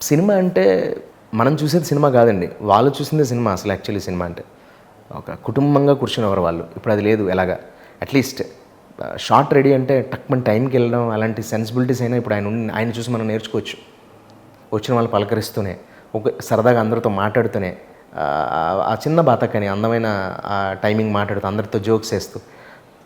Cinema అంటే మనం చూసేది సినిమా కాదండి, వాళ్ళు చూసిందే సినిమా. అసలు యాక్చువల్లీ సినిమా అంటే ఒక కుటుంబంగా కూర్చునేవారు వాళ్ళు. ఇప్పుడు అది లేదు. ఎలాగా అట్లీస్ట్ షార్ట్ రెడీ అంటే టక్మని టైంకి వెళ్ళడం, అలాంటి సెన్సిబిలిటీస్ అయినా ఇప్పుడు ఆయన చూసి మనం నేర్చుకోవచ్చు. వచ్చిన వాళ్ళు పలకరిస్తూనే, ఒక సరదాగా అందరితో మాట్లాడుతూనే, ఆ చిన్న బాతకని అందమైన ఆ టైమింగ్ మాట్లాడుతూ అందరితో జోక్స్ వేస్తూ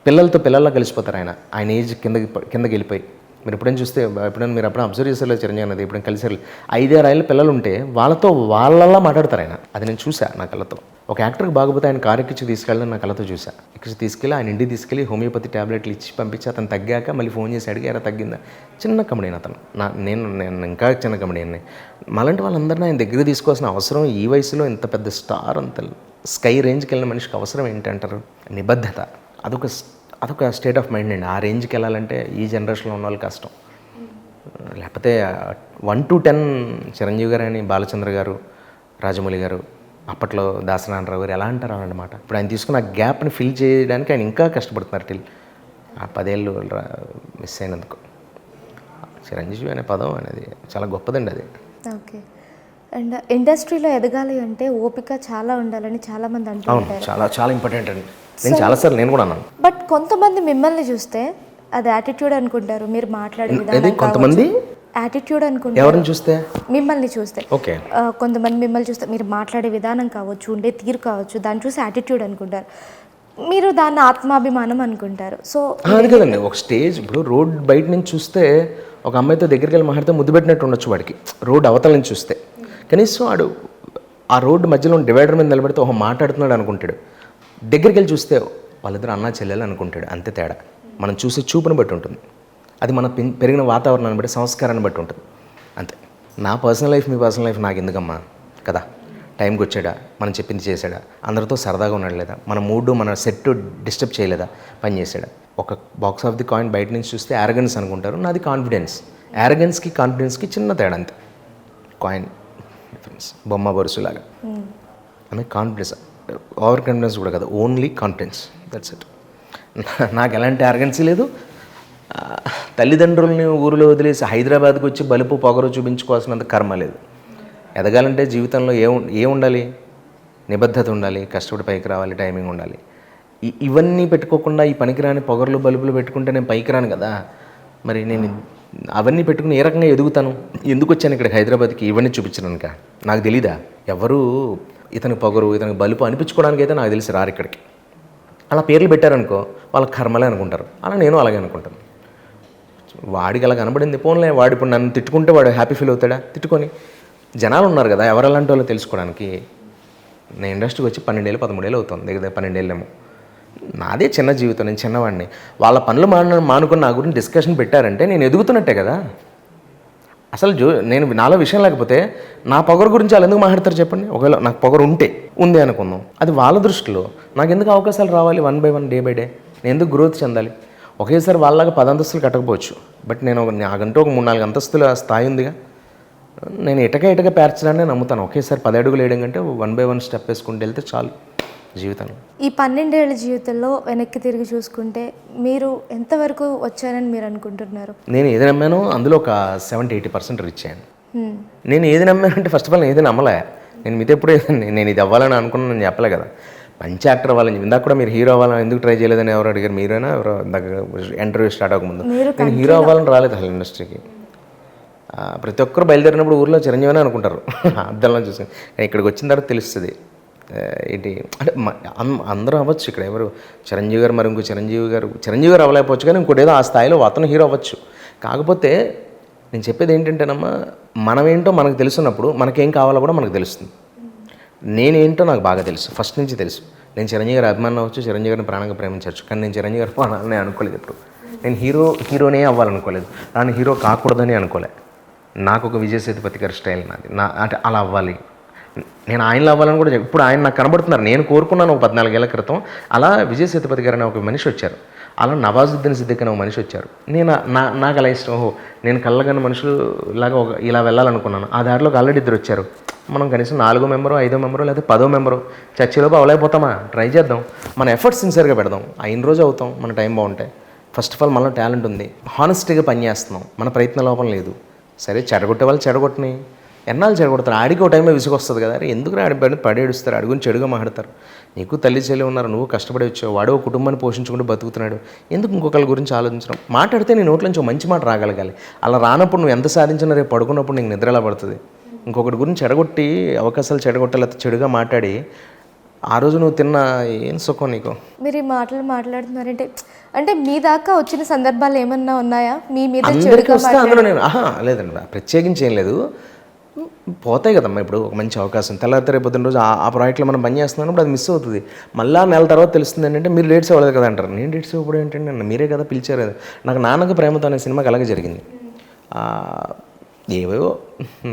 పిల్లలతో పిల్లల్లా కలిసిపోతారు. ఆయన ఏజ్ కిందకి వెళ్ళిపోయి. మీరు ఎప్పుడైనా చూస్తే, మీరు ఎప్పుడైనా అబ్జర్వ్ చేసేలా చిరంజీవి అనేది ఎప్పుడైనా కలిసారు 5-6 ఏళ్ళ పిల్లలు ఉంటే వాళ్ళతో వాళ్ళలా మాట్లాడతారు ఆయన. అది నేను చూసా నా కళ్ళతో. ఒక యాక్టర్కి బాగపోతే ఆయన కారు ఎక్కించి తీసుకెళ్ళడం నా కళ్ళతో చూసా. ఎక్కించి తీసుకెళ్ళి ఆయన ఇంటికి తీసుకెళ్ళి హోమియోపతి ట్యాబ్లెట్లు ఇచ్చి పంపించి అతను తగ్గాక మళ్ళీ ఫోన్ చేసి అడిగారా తగ్గిందా. చిన్న కమెడియన్ అతను. నేను ఇంకా చిన్న కమెడియన్ని. మళ్ళంటి వాళ్ళందరినీ ఆయన దగ్గర తీసుకోవాల్సిన అవసరం, ఈ వయసులో ఇంత పెద్ద స్టార్, అంత స్కై రేంజ్కి వెళ్ళిన మనిషికి అవసరం ఏంటంటారు? నిబద్ధత. అదొక స్టేట్ ఆఫ్ మైండ్ అండి. ఆ రేంజ్కి వెళ్ళాలంటే ఈ జనరేషన్లో ఉన్న వాళ్ళు కష్టం. లేకపోతే 1 to 10 చిరంజీవి గారు అని, బాలచంద్ర గారు, రాజమౌళి గారు, అప్పట్లో దాసనారాయణరావు గారు ఎలా అంటారు అన్నమాట. ఇప్పుడు ఆయన తీసుకున్న ఆ గ్యాప్ని ఫిల్ చేయడానికి ఆయన ఇంకా కష్టపడుతున్నారు. ఆ 10 ఏళ్ళు మిస్ అయినందుకు. చిరంజీవి అనే పదం అనేది చాలా గొప్పదండి అది. ఓకే. అండ్ ఇండస్ట్రీలో ఎదగాలి అంటే ఓపిక చాలా ఉండాలని చాలామంది అంటూ ఉంటారు. చాలా చాలా ఇంపార్టెంట్ అండి. చాలాసార్లు నేను కూడా అన్నాను. బట్ కొంతమంది మిమ్మల్ని చూస్తే అది యాటిట్యూడ్ అనుకుంటారు. మీరు మాట్లాడే విధానం, కొంతమంది యాటిట్యూడ్ అనుకుంటారు. ఎవరిని చూస్తే? మిమ్మల్ని చూస్తే. ఓకే. కొంతమంది మిమ్మల్ని చూస్తే మీరు మాట్లాడే విధానం కావచ్చు, ఉండే తీరు కావచ్చు, దాన్ని చూసి యాటిట్యూడ్ అనుకుంటారు. మీరు దాన్ని ఆత్మాభిమానం అనుకుంటారు. సో అది కదండి. ఒక స్టేజ్, ఇప్పుడు రోడ్ బయట నుంచి చూస్తే ఒక అమ్మాయితో దగ్గరికి వెళ్ళి మాట్లాడితే ముద్దు పెట్టినట్టు ఉండొచ్చు వాడికి. రోడ్ అవతల నుంచి చూస్తే కనీసం వాడు ఆ రోడ్డు మధ్యలో డివైడర్ మీద నిలబడితే మాట్లాడుతున్నాడు అనుకుంటాడు. దగ్గరికి వెళ్ళి చూస్తే వాళ్ళిద్దరు అన్నా చెల్లెలు అనుకుంటాడు. అంతే తేడా. మనం చూసే చూపుని బట్టి ఉంటుంది. అది మన పెరిగిన వాతావరణాన్ని బట్టి, సంస్కారాన్ని బట్టి ఉంటుంది. అంతే. నా పర్సనల్ లైఫ్, మీ పర్సనల్ లైఫ్ నాకు ఎందుకమ్మా కదా. టైంకి వచ్చాడా, మనం చెప్పింది చేశాడా, అందరితో సరదాగా ఉన్నాడు లేదా, మన మూడు మన సెట్ డిస్టర్బ్ చేయలేదా, పని చేశాడా. ఒక బాక్స్ ఆఫ్ ది కాయిన్ బయట నుంచి చూస్తే యారగెన్స్ అనుకుంటారు, నాది కాన్ఫిడెన్స్. యారగెన్స్కి కాన్ఫిడెన్స్కి చిన్న తేడా అంతే. కాయిన్ డిఫరెన్స్, బొమ్మ బరుసులాగా. ఆమె కాన్ఫిడెన్స్, ఓవర్ కాన్ఫిడెన్స్ కూడా కదా, ఓన్లీ కాన్ఫిడెన్స్, దట్స్ ఇట్. నాకు ఎలాంటి యారగెన్సీ లేదు. తల్లిదండ్రులని ఊరిలో వదిలేసి హైదరాబాద్కి వచ్చి బలుపు పొగరు చూపించుకోవాల్సినంత కర్మ లేదు. ఎదగాలంటే జీవితంలో ఏ ఉండాలి? నిబద్ధత ఉండాలి, కష్టపడి పైకి రావాలి, టైమింగ్ ఉండాలి. ఇవన్నీ పెట్టుకోకుండా ఈ పనికిరాని పొగర్లు బలుపులు పెట్టుకుంటే నేను పైకి రాను కదా. మరి నేను అవన్నీ పెట్టుకుని ఏ రకంగా ఎదుగుతాను? ఎందుకు వచ్చాను ఇక్కడికి హైదరాబాద్కి? ఇవన్నీ చూపించడానిక? నాకు తెలీదా? ఎవరు ఇతని పొగరు, ఇతనికి బలుపు అనిపించుకోవడానికి అయితే నాకు తెలిసి రారు ఇక్కడికి. అలా పేర్లు పెట్టారనుకో, వాళ్ళ కర్మలే అనుకుంటారు. అలా నేను అలాగే అనుకుంటాను. వాడికి అలా కనబడింది, పోన్లే. వాడు ఇప్పుడు నన్ను తిట్టుకుంటే వాడు హ్యాపీ ఫీల్ అవుతాడా? తిట్టుకొని జనాలు ఉన్నారు కదా ఎవరెలాంటి వాళ్ళు తెలుసుకోవడానికి. నేను ఇండస్ట్రీకి వచ్చి 12 ఏళ్ళు 13 ఏళ్ళు అవుతుంది, దగ్గర 12 ఏళ్ళేమో. నాదే చిన్న జీవితం, నేను చిన్నవాడిని. వాళ్ళ పనులు మానుకుని నా గురించి డిస్కషన్ పెట్టారంటే నేను ఎదుగుతున్నట్టే కదా. అసలు నేను నాలో విషయం లేకపోతే నా పొగరు గురించి వాళ్ళు ఎందుకు మాట్లాడతారు చెప్పండి? ఒకవేళ నాకు పొగరు ఉంది అనుకుందాం, అది వాళ్ళ దృష్టిలో. నాకు ఎందుకు అవకాశాలు రావాలి 1 by 1 డే బై డే? నేను ఎందుకు గ్రోత్ చెందాలి? ఒకేసారి వాళ్ళలాగా 10 అంతస్తులు కట్టకపోవచ్చు, బట్ నాకంటూ ఒక 3-4 అంతస్తుల స్థాయి ఉందిగా. నేను ఇటక పేర్చడాన్ని నమ్ముతాను. ఒకేసారి 10 అడుగులు వేయడం కంటే 1 by 1 స్టెప్ వేసుకుంటూ వెళ్తే చాలు జీవితంలో. ఈ 12 ఏళ్ళ జీవితంలో వెనక్కి తిరిగి చూసుకుంటే మీరు ఎంతవరకు వచ్చారని మీరు అనుకుంటున్నారు? నేను ఏది నమ్మానో అందులో ఒక 70-80% రీచ్ అయ్యాను. నేను ఏది నమ్మానంటే ఫస్ట్ ఆఫ్ ఆల్ నేను ఏది నమ్మలే. నేను మీతో ఎప్పుడు నేను ఇది అవ్వాలని అనుకున్నాను, నేను చెప్పలే కదా. మంచి యాక్టర్ అవ్వాలని. ఇందాక కూడా మీరు హీరో అవ్వాలని ఎందుకు ట్రై చేయలేదని ఎవరు అడిగారు? మీరైనా ఎవరో ఇంటర్వ్యూ స్టార్ట్ అవ్వకముందు. నేను హీరో అవ్వాలని రాలేదు అసలు ఇండస్ట్రీకి. ప్రతి ఒక్కరు బయలుదేరినప్పుడు ఊర్లో చిరంజీవి అని అనుకుంటారు అద్దంలో చూసి. ఇక్కడికి వచ్చిన తర్వాత తెలుస్తుంది ఏంటి అంటే. అందరూ అవ్వచ్చు ఇక్కడ. ఎవరు చిరంజీవి గారు, మరి ఇంకో చిరంజీవి గారు అవ్వలేకపోవచ్చు, కానీ ఇంకోటి ఏదో ఆ స్థాయిలో అతను హీరో అవ్వచ్చు. కాకపోతే నేను చెప్పేది ఏంటంటేనమ్మా, మనమేంటో మనకు తెలుసున్నప్పుడు మనకేం కావాలో కూడా మనకు తెలుస్తుంది. నేనేంటో నాకు బాగా తెలుసు, ఫస్ట్ నుంచి తెలుసు. నేను చిరంజీవి గారి అభిమానం అవ్వచ్చు, చిరంజీవి గారిని ప్రాణంగా ప్రేమించవచ్చు, కానీ నేను చిరంజీవి గారి ప్రాణాలని అనుకోలేదు ఎప్పుడు. నేను హీరోనే అవ్వాలనుకోలేదు, నేను హీరో కాకూడదని అనుకోలే. నాకు ఒక విజయ్ సేతుపతి గారి స్టైల్ నాది, అంటే అలా అవ్వాలి, నేను ఆయనలో అవ్వాలని కూడా. ఇప్పుడు ఆయన నాకు కనబడుతున్నారు. నేను కోరుకున్నాను ఒక 14 ఏళ్ల క్రితం. అలా విజయ్ సేతుపతి గారు అనే ఒక మనిషి వచ్చారు, అలా నవాజుద్దీన్ సిద్దిక్ అనే ఒక మనిషి వచ్చారు. నాకు అలా ఇష్టం. నేను కళ్ళగన్న మనుషులు ఇలాగా ఇలా వెళ్ళాలనుకున్నాను. ఆ దారిలోకి ఆల్రెడీ 2 వచ్చారు. మనం కనీసం 4వ మెంబరో 5వ మెంబరో లేదా 10వ మెంబరో చర్చలోపు అవలేకపోతామా? ట్రై చేద్దాం. మన ఎఫర్ట్స్ సిన్సియర్గా పెడదాం. అయిన రోజు అవుతాం, మన టైం బాగుంటాయి. ఫస్ట్ ఆఫ్ ఆల్ మనలో టాలెంట్ ఉంది, హానెస్టీగా పనిచేస్తున్నాం, మన ప్రయత్న లోపం లేదు. సరే చెడగొట్టే వాళ్ళు చెడగొట్టని, ఎన్నాళ్ళు చెడగొడతారు. ఆడికి ఒక టైంలో విసుగొస్తుంది కదా, అరే ఎందుకు ఆడి పడి ఏడుస్తారు, ఆడి గురించి చెడుగా మాట్లాడతారు. నీకు తల్లి చెల్లి ఉన్నారు, నువ్వు కష్టపడి వచ్చావు, వాడు ఒక కుటుంబాన్ని పోషించుకుంటూ బతుకుతున్నాడు, ఎందుకు ఇంకొకరి గురించి ఆలోచించడం. మాట్లాడితే నీ నోట్ల నుంచి మంచి మాట రాగలగాలి. అలా రానప్పుడు నువ్వు ఎంత సాధించినా రేపు పడుకున్నప్పుడు నీకు నిద్ర ఎలా పడుతుంది. ఇంకొకటి గురించి చెడగొట్టి అవకాశాలు చెడగొట్టాలి, చెడుగా మాట్లాడి ఆ రోజు నువ్వు తిన్న ఏం సుఖం నీకు. మీరు ఈ మాటలు మాట్లాడుతున్నారంటే అంటే మీ దాకా వచ్చిన సందర్భాలు ఏమన్నా ఉన్నాయా మీ మీద అందరికీ వస్తే అందులో నేను లేదండి ప్రత్యేకించి ఏం లేదు, పోతాయి కదమ్మా. ఇప్పుడు ఒక మంచి అవకాశం తెల్లారితే రేపు పొద్దున్న రోజు ఆ ప్రాజెక్ట్లో మనం పని చేస్తున్నాం, అది మిస్ అవుతుంది. మళ్ళీ నెల తర్వాత తెలుస్తుంది ఏంటంటే మీరు డేట్స్ ఇవ్వలేదు కదా అంటారు. నేను డేట్స్ ఇవ్వడం ఏంటంటే మీరే కదా పిలిచారు కదా. నాకు నాన్నకు ప్రేమతో అనే సినిమాకి అలాగే జరిగింది. ఏవేవో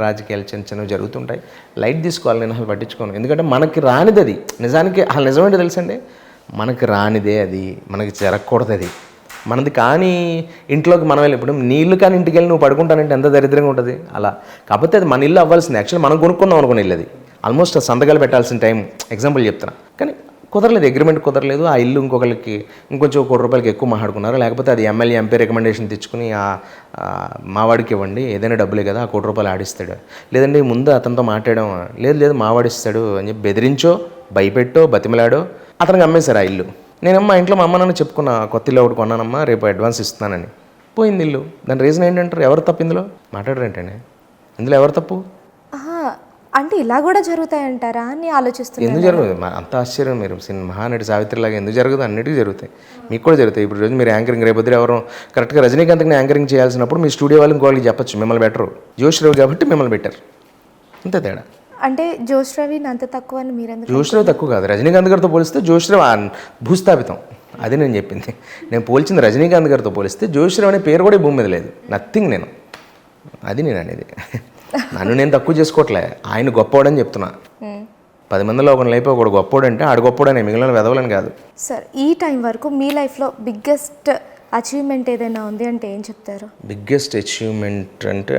రాజకీయాలు చిన్న చిన్నవి జరుగుతుంటాయి, లైట్ తీసుకోవాలి, నేను అసలు పట్టించుకోను. ఎందుకంటే మనకి రానిది అది. నిజానికి అసలు నిజమేంటో తెలుసండి, మనకి రానిదే అది, మనకి జరగకూడదు అది. మనది కానీ ఇంట్లోకి మనం వెళ్ళి ఇప్పుడు నీ ఇల్లు కానీ ఇంటికి వెళ్ళి నువ్వు పడుకుంటానంటే ఎంత దరిద్రంగా ఉంటుంది అలా. కాకపోతే అది మన ఇల్లు అవ్వాల్సింది. యాక్చువల్లీ మనం కొనుక్కుందాం అనుకుని ఇల్లు అది. ఆల్మోస్ట్ సంతకాలు పెట్టాల్సిన టైం ఎగ్జాంపుల్ చెప్తున్నా, కానీ కుదరలేదు, అగ్రిమెంట్ కుదరలేదు. ఆ ఇల్లు ఇంకొకరికి ఇంకొంచెం ₹1,00,00,000 ఎక్కువ మాట్లాడుకున్నారు. లేకపోతే అది ఎమ్మెల్యే ఎంపీ రికమెండేషన్ తెచ్చుకుని మావాడికి ఇవ్వండి, ఏదైనా డబ్బులే కదా, ₹1,00,00,000 ఆడిస్తాడు. లేదండి ముందు అతనితో మాట్లాడడం, లేదు మావాడిస్తాడు అని చెప్పి బెదిరించో బయపెట్టో బతిమలాడో అతనికి అమ్మేశారు ఆ ఇల్లు. నేనమ్మా ఇంట్లో మా అమ్మ నాన్న చెప్పుకున్నా, కొత్త ఇల్లు ఒకటి కొన్నానమ్మా, రేపు అడ్వాన్స్ ఇస్తున్నానని. పోయింది ఇల్లు. దాని రీజన్ ఏంటంటారు, ఎవరు తప్పు ఇందులో మాట్లాడరేంటండి, ఇందులో ఎవరు తప్పు? అంటే ఇలా కూడా జరుగుతాయంటారా అని ఆలోచిస్తున్నాను. ఎందుకు జరగదు, అంత ఆశ్చర్యం. మీరు మహానటి సావిత్రిలాగా ఎందుకు జరగదు, అన్నిటికీ జరుగుతాయి, మీకు కూడా జరుగుతాయి. ఇప్పుడు రోజు మీరు యాంకరింగ్, రేపొద్దు ఎవరు కరెక్ట్గా రజనీకాంత్ని యాంకరింగ్ చేయాల్సినప్పుడు మీ స్టూడియో వాళ్ళు ఇంకోళ్ళకి చెప్పచ్చు, మిమ్మల్ని బెటరు జోష్ రవి కాబట్టి మిమ్మల్ని బెటర్, అంతే తేడా. అంటే జోష్ రవి అంత తక్కువ అని మీరు జోష్ రవి తక్కువ కాదు, రజనీకాంత్ గారితో పోలిస్తే జోష్ రవి భూస్థాపితం. అది నేను చెప్పింది. నేను పోల్చింది రజనీకాంత్ గారితో పోలిస్తే జోష్ రవి అనే పేరు కూడా భూమి మీద లేదు, నథింగ్. అది నేను అనేది. నన్ను నేను తక్కువ చేసుకోవట్లే, ఆయన గొప్పవాడని చెప్తున్నా. 10 మందిలో ఒకరిని లేపి ఒకడు గొప్పోడంటే ఆడు గొప్పోడనే, మిగిలిన వెదవలని కాదు. సార్ ఈ టైం వరకు మీ లైఫ్లో బిగ్గెస్ట్ అచీవ్మెంట్ ఏదైనా ఉంది అంటే ఏం చెప్తారు? బిగ్గెస్ట్ అచీవ్మెంట్ అంటే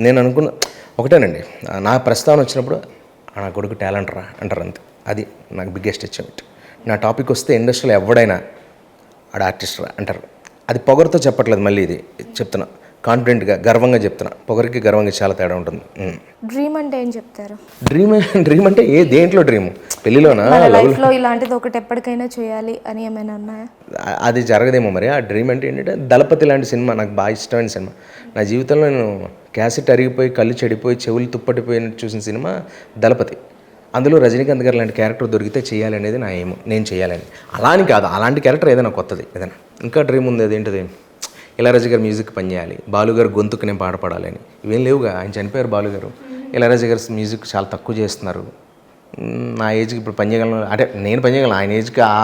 నేను అనుకున్న ఒకటేనండి, నా ప్రస్తావన వచ్చినప్పుడు నా కొడుకు టాలెంట్ రా అంటారు, అంతే. అది నాకు బిగ్గెస్ట్ అచీవ్మెంట్. నా టాపిక్ వస్తే ఇండస్ట్రీలో ఎవడైనా ఆడ ఆర్టిస్ట్ రా అంటారు. అది పొగరుతో చెప్పట్లేదు, మళ్ళీ ఇది చెప్తున్నా కాన్ఫిడెంట్గా, గర్వంగా చెప్తున్నా. పొగరికి గర్వంగా చాలా తేడా ఉంటుంది. డ్రీమ్ అంటే ఏం చెప్తారు? డ్రీమ్ అంటే దేంట్లో డ్రీమ్? పెళ్ళిలోనా? లైఫ్లో ఇలాంటిది ఒకటి ఎప్పటికైనా చేయాలి అని ఏమైనా ఉన్నాయా? అది జరగదేమో మరి. ఆ డ్రీమ్ అంటే ఏంటంటే దళపతి లాంటి సినిమా నాకు బాగా ఇష్టమైన సినిమా. నా జీవితంలో నేను క్యాసెట్ అరిగిపోయి కళ్ళు చెడిపోయి చెవులు తుప్పటిపోయినట్టు చూసిన సినిమా దళపతి. అందులో రజనీకాంత్ గారు లాంటి క్యారెక్టర్ దొరికితే చేయాలి అనేది నా ఏమో, నేను చేయాలని. అలా అని కాదు, అలాంటి క్యారెక్టర్ ఏదైనా కొత్తది ఏదైనా. ఇంకా డ్రీమ్ ఉంది, అదేంటిది, ఇళయరాజా గారు మ్యూజిక్ పనిచేయాలి, బాలుగారు గొంతుకు నేను పాట పాడాలని. ఇవేం లేవుగా, ఆయన చనిపోయారు బాలుగారు. ఇళయరాజా గారు మ్యూజిక్ చాలా తక్కువ చేస్తున్నారు. నా ఏజ్కి ఇప్పుడు పని చేయగలను అంటే నేను పని చేయగలను, ఆయన ఏజ్కి ఆ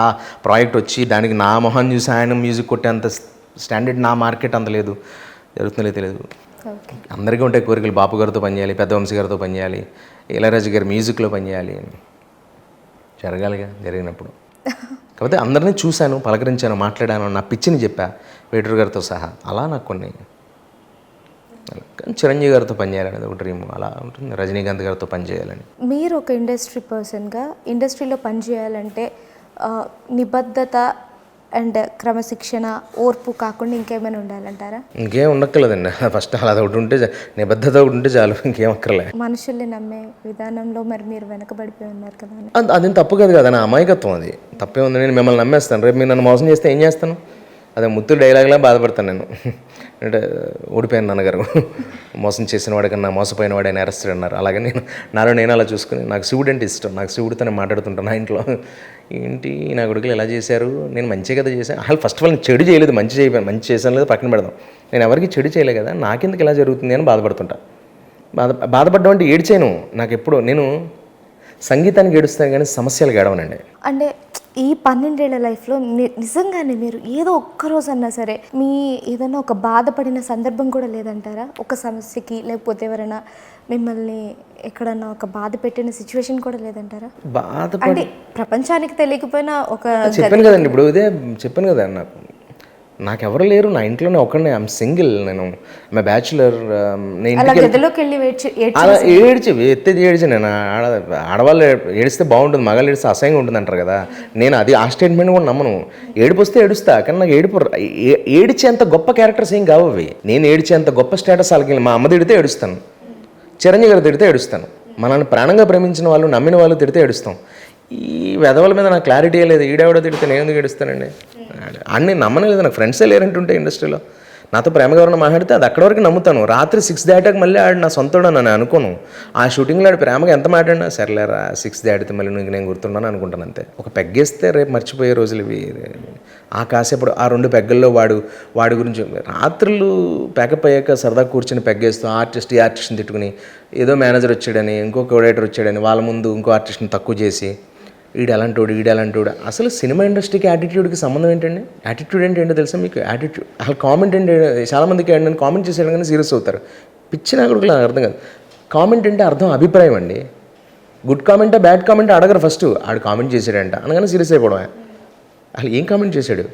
ప్రాజెక్ట్ వచ్చి దానికి నా మొహం చూసి ఆయన మ్యూజిక్ కొట్టేంత స్టాండర్డ్ నా మార్కెట్ అంత లేదు, జరుగుతుందో తెలియదు. అందరికీ ఉంటాయి కోరికలు, బాపు గారితో పనిచేయాలి, పెద్ద వంశీ గారితో పనిచేయాలి, ఇళయరాజా గారి మ్యూజిక్లో పనిచేయాలి. జరగాలిగా, జరిగినప్పుడు. కాకపోతే అందరినీ చూశాను, పలకరించాను, మాట్లాడాను, నా పిచ్చిని చెప్పా వేటూరు గారితో సహా. అలా నాకు కొన్ని, చిరంజీవి గారితో పనిచేయాలనేది ఒక డ్రీమ్. అలా ఉంటుంది. రజనీకాంత్ గారితో పనిచేయాలని. మీరు ఒక ఇండస్ట్రీ పర్సన్గా ఇండస్ట్రీలో పనిచేయాలంటే నిబద్ధత అండ్ క్రమశిక్షణ, ఓర్పు కాకుండా ఇంకేమైనా ఉండాలంటారా? ఇంకేం ఉండక్కర్లేదండి. ఫస్ట్ అలా ఒకటి ఉంటే, నిబద్ధత ఒకటి ఉంటే చాలు, ఇంకేం అక్కర్లే. మనుషుల్ని నమ్మే విధానంలో మరి మీరు వెనకబడిపోయి ఉన్నారు కదా. అదేం తప్పు కాదు కదా, నా అమాయకత్వం అది. తప్పే ఉంది. నేను మిమ్మల్ని నమ్మేస్తాను, రేపు మీరు నన్ను మోసం చేస్తే ఏం చేస్తాను? అదే ముత్తు డైలాగ్లా బాధపడతాను నేను. అంటే ఓడిపోయాను నాన్నగారు, మోసం చేసిన వాడికన్నా మోసపోయిన వాడే నేరస్తుడు అన్నారు. అలాగే నేను అలా చూసుకుని, నాకు శివుడు అంటే ఇష్టం, నాకు శివుడితోనే మాట్లాడుతుంటాను నా ఇంట్లో. ఏంటి నా కొడుకులు ఎలా చేశారు, నేను మంచిగా కదా చేశాను. అసలు ఫస్ట్ ఆఫ్ ఆల్ నేను చెడు చేయలేదు, మంచి చేయను, మంచి చేశాను లేదు పక్కన పెడదాం. నేను ఎవరికి చెడు చేయలే కదా, నాకెందుకు ఇలా జరుగుతుంది అని బాధపడుతుంటా. బాధపడ్డం అంటే ఏడ్చాను. నాకు ఎప్పుడు నేను సంగీతానికి ఏడుస్తాను కానీ సమస్యలు ఏడవనండి. అంటే ఈ 12 ఏళ్ల లైఫ్లో నిజంగానే మీరు ఏదో ఒక్కరోజు అన్నా సరే మీ ఏదైనా ఒక బాధపడిన సందర్భం కూడా లేదంటారా? ఒక సమస్యకి, లేకపోతే ఎవరైనా మిమ్మల్ని ఎక్కడన్నా ఒక బాధ పెట్టిన సిచ్యువేషన్ కూడా లేదంటారా? అంటే ప్రపంచానికి తెలియకపోయినా ఒక చెప్పాను కదండి, ఇప్పుడు ఇదే చెప్పాను కదా, నాకెవరు లేరు, నా ఇంట్లోనే ఒకరినే, ఐఎమ్ సింగిల్, నేను బ్యాచులర్. నేను అలా ఎత్తేది ఏడ్చి నేను ఆడవాళ్ళు ఏడిస్తే బాగుంటుంది, మగాళ్ళు ఏడిస్తే అసహ్యంగా ఉంటుంది అంటారు కదా. నేను అది ఆ స్టేట్మెంట్ కూడా నమ్మను. ఏడుపు వస్తే ఏడుస్తా, కానీ నాకు ఏడిచేంత గొప్ప క్యారెక్టర్స్ ఏం కావు అవి. నేను ఏడిచేంత గొప్ప స్టేటస్ వాళ్ళకి మా అమ్మ తిడితే ఏడుస్తాను, చిరంజీవి గారు తిడితే ఏడుస్తాను, మనల్ని ప్రాణంగా ప్రేమించిన వాళ్ళు నమ్మిన వాళ్ళు తిడితే ఏడుస్తాం. ఈ వెధవల మీద నాకు క్లారిటీ లేదు. ఈడెవడో తిడితే నేను ఎందుకు ఏడుస్తానండి? అన్నీ నమ్మలేదు, నాకు ఫ్రెండ్సే లేరంటుంటే ఇండస్ట్రీలో. నాతో ప్రేమగా ఎవరైనా మాట్లాడితే అది అక్కడి వరకు నమ్ముతాను. రాత్రి 6 దాటాక మళ్ళీ ఆడు నా సొంతోడు అని అనుకోను. ఆ షూటింగ్లో ఆడు ప్రేమగా ఎంత మాట్లాడినా సర్లేరా 6 దాటితే మళ్ళీ నీకు నేను గుర్తున్నాను అనుకుంటాను అంతే. ఒక పెగ్గేస్తే రేపు మర్చిపోయే రోజులు ఇవి. ఆ కాసేపు ఆ 2 పెగ్గల్లో వాడి గురించి రాత్రులు ప్యాకప్ అయ్యాక సరదా కూర్చొని పెగ్గేస్తూ ఈ ఆర్టిస్ట్ని తిట్టుకుని ఏదో మేనేజర్ వచ్చాడని ఇంకొక ఎడిటర్ వచ్చాడని వాళ్ళ ముందు ఇంకో ఆర్టిస్ట్ని తక్కువ చేసి ఈడు అలాంటోడు. అసలు సినిమా ఇండస్ట్రీకి యాటిట్యూడ్కి సంబంధం ఏంటండి? యాటిట్యూడ్ ఏంటంటే తెలుసా మీకు? యాటిట్యూడ్ అసలు కామెంట్ ఏంటి? చాలామందికి నేను కామెంట్ చేసాడు కానీ సీరియస్ అవుతారు. పిచ్చి నాకు నాకు అర్థం కాదు. కామెంట్ అంటే అర్థం అభిప్రాయం అండి. గుడ్ కామెంటా బ్యాడ్ కామెంటా అడగరు ఫస్ట్. ఆడు కామెంట్ చేశాడంట అనగానే సీరియస్ అయిపోవడం. అసలు ఏం కామెంట్ చేశాడు,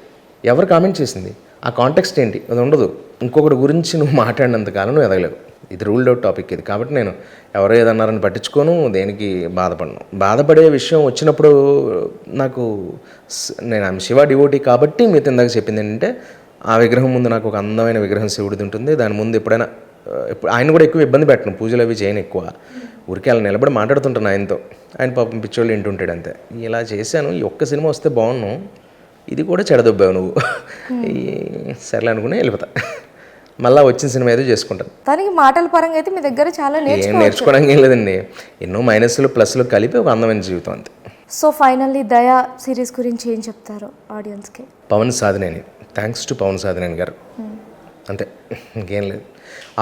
ఎవరు కామెంట్ చేసింది, ఆ కాంటెక్స్ట్ ఏంటి, అది ఉండదు. ఇంకొకటి గురించి నువ్వు మాట్లాడినంతకాలం నువ్వు ఎదగలేవు. ఇది రూల్డ్ అవుట్ టాపిక్ ఇది. కాబట్టి నేను ఎవరో ఏదన్నారని పట్టించుకోను, దేనికి బాధపడను. బాధపడే విషయం వచ్చినప్పుడు నాకు నేను ఆమె శివ డివోటీ కాబట్టి మీతో ఇందాక చెప్పింది ఏంటంటే ఆ విగ్రహం ముందు నాకు ఒక అందమైన విగ్రహం శివుడిది ఉంటుంది. దాని ముందు ఎప్పుడైనా ఆయన కూడా ఎక్కువ ఇబ్బంది పెట్టను, పూజలు అవి చేయను ఎక్కువ. ఊరికే అలా నిలబడి మాట్లాడుతుంటాను ఆయనతో. ఆయన పాపం పిచ్చోళ్ళు వింటుంటాడు అంతే. ఇలా చేశాను, ఈ ఒక్క సినిమా వస్తే బాగున్నాను, ఇది కూడా చెడదొబ్బావు నువ్వు సర్లే అనుకుని వెళ్ళిపోతా. మళ్ళీ వచ్చిన సినిమా ఏదో చేసుకుంటాను. తనకి మాటల పరంగా అయితే మీ దగ్గర చాలా ఏం నేర్చుకోవడానికి ఏం లేదండి, ఎన్నో మైనస్లు ప్లస్లు కలిపి ఒక అందమైన జీవితం అంతే. సో ఫైనల్లీ దయా సిరీస్ గురించి ఏం చెప్తారు ఆడియన్స్కి? పవన్ సాధినేని, థ్యాంక్స్ టు పవన్ సాధినేని గారు, అంతే, ఇంకేం లేదు.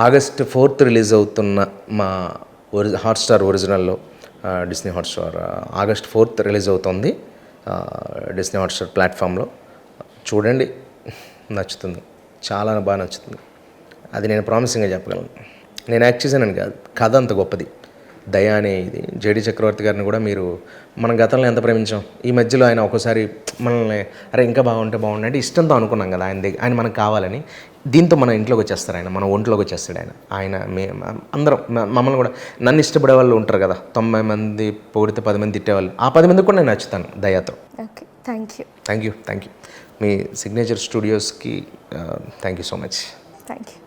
August 4th రిలీజ్ అవుతున్న మా హాట్స్టార్ ఒరిజినల్లో Disney Hotstar August 4th release అవుతుంది డిస్నీ హాట్స్టార్ ప్లాట్ఫామ్లో. చూడండి, నచ్చుతుంది, చాలా బాగా నచ్చుతుంది. అది నేను ప్రామిసింగ్గా చెప్పగలను. నేను యాక్ట్ చేశానని కాదు, కథ అంత గొప్పది. దయా అనే ఇది జేడి చక్రవర్తి గారిని కూడా మీరు మన గతంలో ఎంత ప్రేమించాం. ఈ మధ్యలో ఆయన ఒక్కోసారి మనల్ని అరే ఇంకా బాగుంటే అంటే ఇష్టంతో అనుకున్నాం కదా ఆయన మనకు కావాలని. దీంతో మన ఇంట్లోకి వచ్చేస్తారు ఆయన, మన ఒంట్లోకి వచ్చేస్తాడు ఆయన. అందరం మమ్మల్ని కూడా, నన్ను ఇష్టపడే వాళ్ళు ఉంటారు కదా, 90 మంది పొగిడితే 10 మంది తిట్టేవాళ్ళు, ఆ 10 మందికి కూడా నేను నచ్చుతాను దయాతో. Okay, thank you. మీ సిగ్నేచర్ స్టూడియోస్కి thank you so much. Thank you.